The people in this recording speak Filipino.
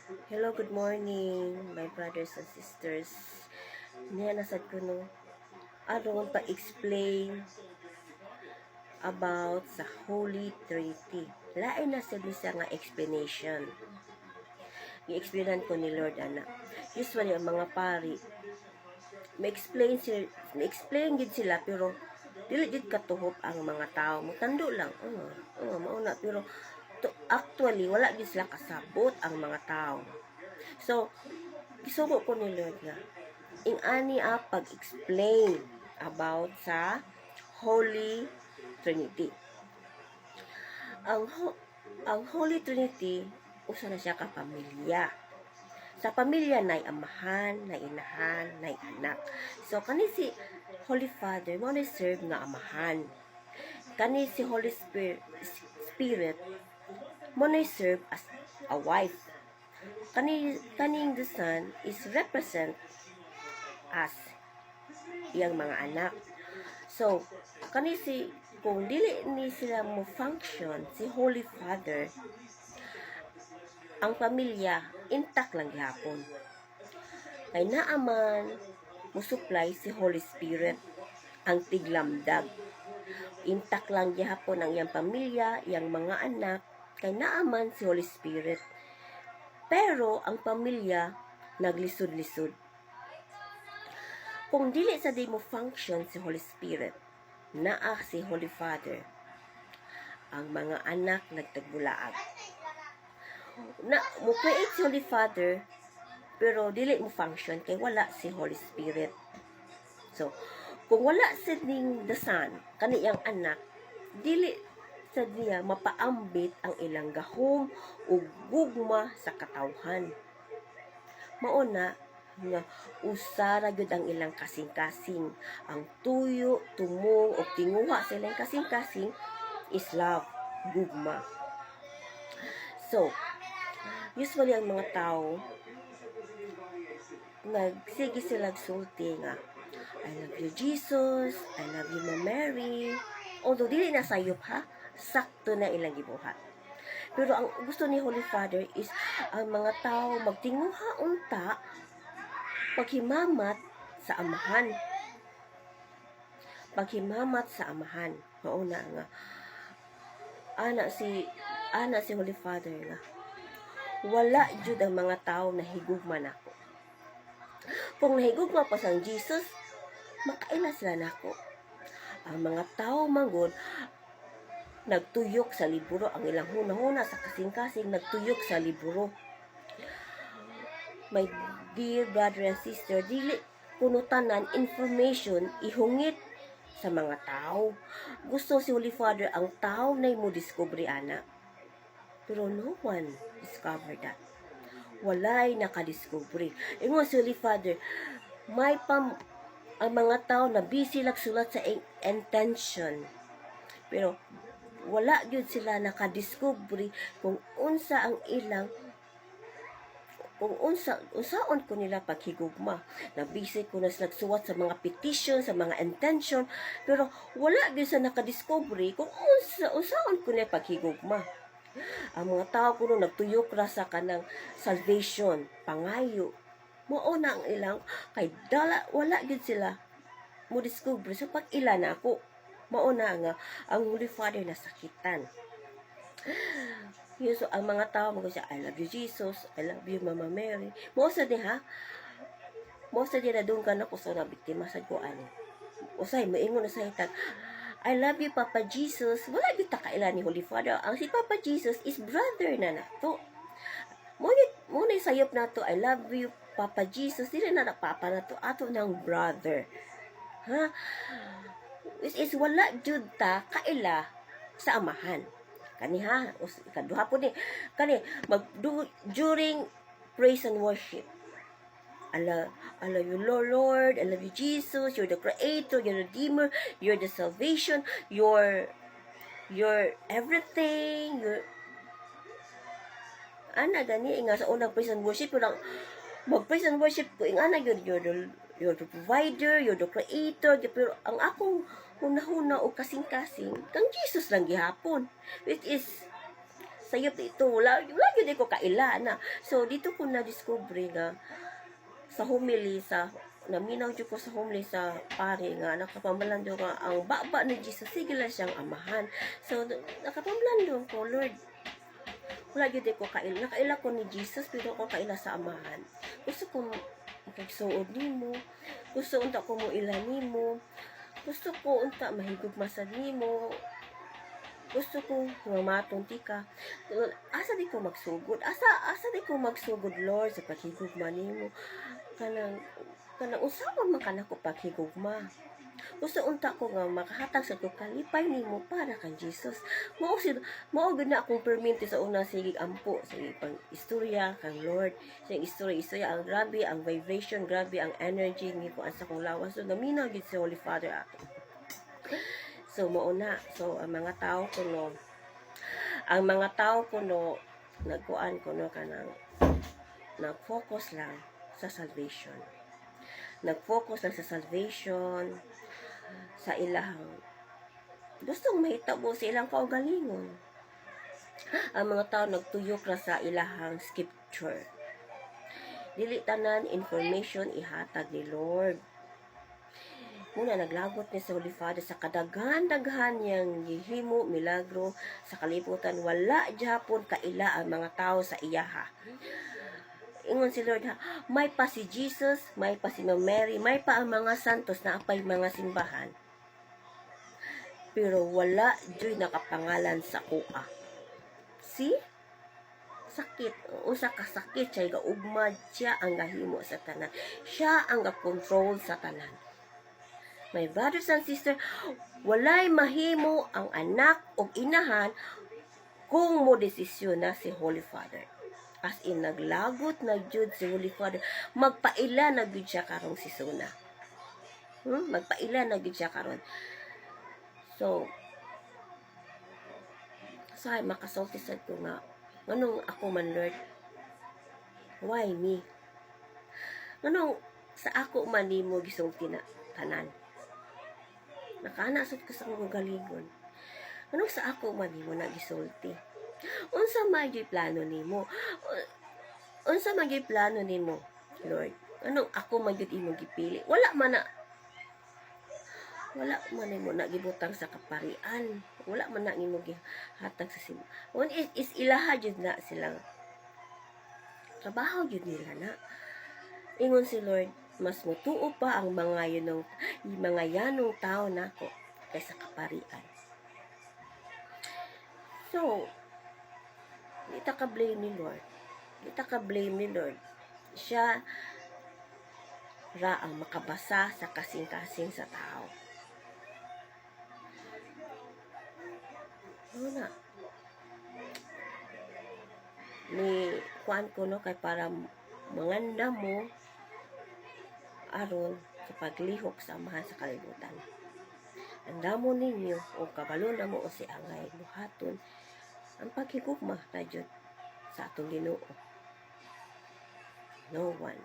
Hello, good morning, my brothers and sisters. Niya nasad ko no, aron pa-explain about sa Holy Trinity. Lain na sa bisa nga explanation. I-explainan ko ni Lord ana. Usually ang mga pari ma-explain gid sila pero dili gid katuhop ang mga tao. Mutando lang. Mauna pero actually wala gid sila kasabot ang mga tao. So, gisugo ko ni Lord nga ing-ani pag-explain about sa Holy Trinity. Ang Holy Trinity usa na siya ka pamilya. Sa pamilya nay amahan, nay inahan, nay anak. So kani si Holy Father mo ni serve nga amahan. Kani si Holy Spirit mo ni serve as a wife. Kaning the Son is represent as iyang mga anak. So, kung dili ni sila mo function, si Holy Father, ang pamilya, intact lang gihapon. Kay naaman, mo supply si Holy Spirit, ang tiglamdag. Intact lang gihapon ang iyang pamilya, iyang mga anak, kay naaman si Holy Spirit. Pero, ang pamilya, naglisod-lisod. Kung dili sa di mo function si Holy Spirit, naa si Holy Father, ang mga anak nagtagbulaag. Mo create si Holy Father, pero dili mo function kay wala si Holy Spirit. So, kung wala si ning the Son, kaniyang anak, dili sa niya mapaambit ang ilang gahom o gugma sa katawhan. Mauna, nga usara gyud ang ilang kasing-kasing, ang tuyo, tumong o tinguha sa ilang kasing-kasing is love, gugma. So usually ang mga tao nagsige sila sulti nga I love you Jesus, I love you Mama Mary, although dili na sayop ha, sakto na ilang gibuhat. Pero ang gusto ni Holy Father is ang mga tao magtinguha unta paghimamat sa amahan. Paghimamat sa amahan. Mauna nga ana si Holy Father nga wala jud ang mga tao na higugma nako. Kung nahigugma pa sang Jesus, makaila sila nako. Ang mga tao manggod nagtuyok sa libro, ang ilang hunahuna sa kasing-kasing nagtuyok sa libro. My dear brother and sister, dili kuno tanan information ihungit sa mga tao. Gusto si Holy Father ang tao na mo discovery ana. Pero no one discovered that. Walay nakadiscovery. Ingon si Holy Father, ang mga tao na busy lang sulat sa intention. Pero wala gyud sila nakadiscovery kung unsa ang ilang kung unsaon ko nila paghigugma. Nabisi ko na sila nagsuwat sa mga petition, sa mga intention, pero wala gyud sa nakadiscovery kung unsaon ko nila paghigugma. Ang mga tao kuno nagtuyok ra sa kanang salvation, pangayo. Mao na ang ilang kay wala gyud sila mo discover sa pag-ila na ako. Mao na nga ang Holy Father nasakitan. So, ang mga tao mag I love you Jesus, I love you Mama Mary. Mo sa di ha? Mo sa di na doon ka na ko sa nabiktima sa kuan. Usay moingon na sa hitag, I love you Papa Jesus. Wala gyud ta kaila ni Holy Father. Ang si Papa Jesus is brother na nato. Mo ni sayop nato, I love you Papa Jesus. Dili na papa nato, ato nang brother. Ha? Is wala jud ta kaila sa amahan. Kani ha, ikaduha po ni kani during praise and worship. I love you Lord, I love you Jesus, you're the creator, you're the redeemer, you're the salvation, you're everything, ana gani nga sa unang praise and worship lang mag-praise and worship ko ana you're the provider, you're the creator, pero ang akong hunahuna o kasing-kasing kang Jesus lang gihapon, which is sayop dito, wala yun ko kaila na. So, dito ko na-discover nga, sa homily, naminaw dyan ko sa homily sa pare nga, nakapambalando nga, ang baba ni Jesus, sige lang siyang amahan. So, nakapambalando ko, Lord, wala yun ko kaila. Nakaila ko ni Jesus, pero ako kaila sa amahan. Gusto ko magsuod nimo, gusto unta ko mo ilan nimo, gusto ko unta mahigog masad nimo, gusto ko mamaton tika. Asa di ko magsugod, asa di ko magsugod, Lord, sa paghigugma nimo. Kanang usawa man kanako paghigugma. Gusto unta ko nga makahatag sa ko kalipay nimo para kay Jesus. Mao gid na akong perminti sa una sige ampo sa pang istorya kang Lord. Sa istorya ang grabe ang vibration, grabe ang energy ni ko asa kong lawas. So naminaw gid si Holy Father ato. So mao na. So ang mga tao kuno nagkuan kuno kanang nag-focus lang sa salvation. Nag-focus lang sa salvation, sa ilang gustong mahitabo sa ilang kaugalingon. Ang mga tao nagtuyok ra sa ilahang scripture. Dili tanan information ihatag ni Lord. Muna naglagot ni sa Holy Father sa kadaghan-daghan niyang gihimo milagro sa kalibutan, wala gyapon kaila ang mga tao sa iyaha. Ingon si Lord ha, may pa si Jesus, may pa si Mary, may pa ang mga santos na apay mga simbahan. Pero wala dyo'y nakapangalan sa kuha. See? Sakit. Usa ka sakit siya gaugmad, siya ang gahimo sa tanan. Siya ang ga-control sa tanan. My brothers and sisters, walay mahimo ang anak o inahan kung mo desisyon na si Holy Father. As in, naglagot na jud si Holy Father. Magpaila na jud siya karong si Suna. Magpaila na jud siya karon. So, makasulti sad ko nga, nganong ako man, Lord? Why me? Nganong sa ako man nimo gisulti na tanan? Nakaanasad ko sa kong galingon. Nganong sa ako man nimo na gisulti? Unsa may plano nimo? Unsa may plano nimo, Lord? Anong ako man gyud imo gipili? Wala man nimo nagibutang sa kaparian. Wala man na nimo gihatag sa simba. One is ilaha jud na silang trabaho jud nila na. Ingon si Lord, mas mutuo pa ang mga yanong tao nako kaysa kaparian. So, di ta ka blame ni Lord. Siya ra ang makabasa sa kasing-kasing sa tao. Ano na? Ni kuan ko no kay para manganda mo aron sa paglihok sa amahan sa kalibutan. Andamo ninyo o kabalo na mo o si angay buhaton ang paghigugma na jud sa atong Ginoo. No one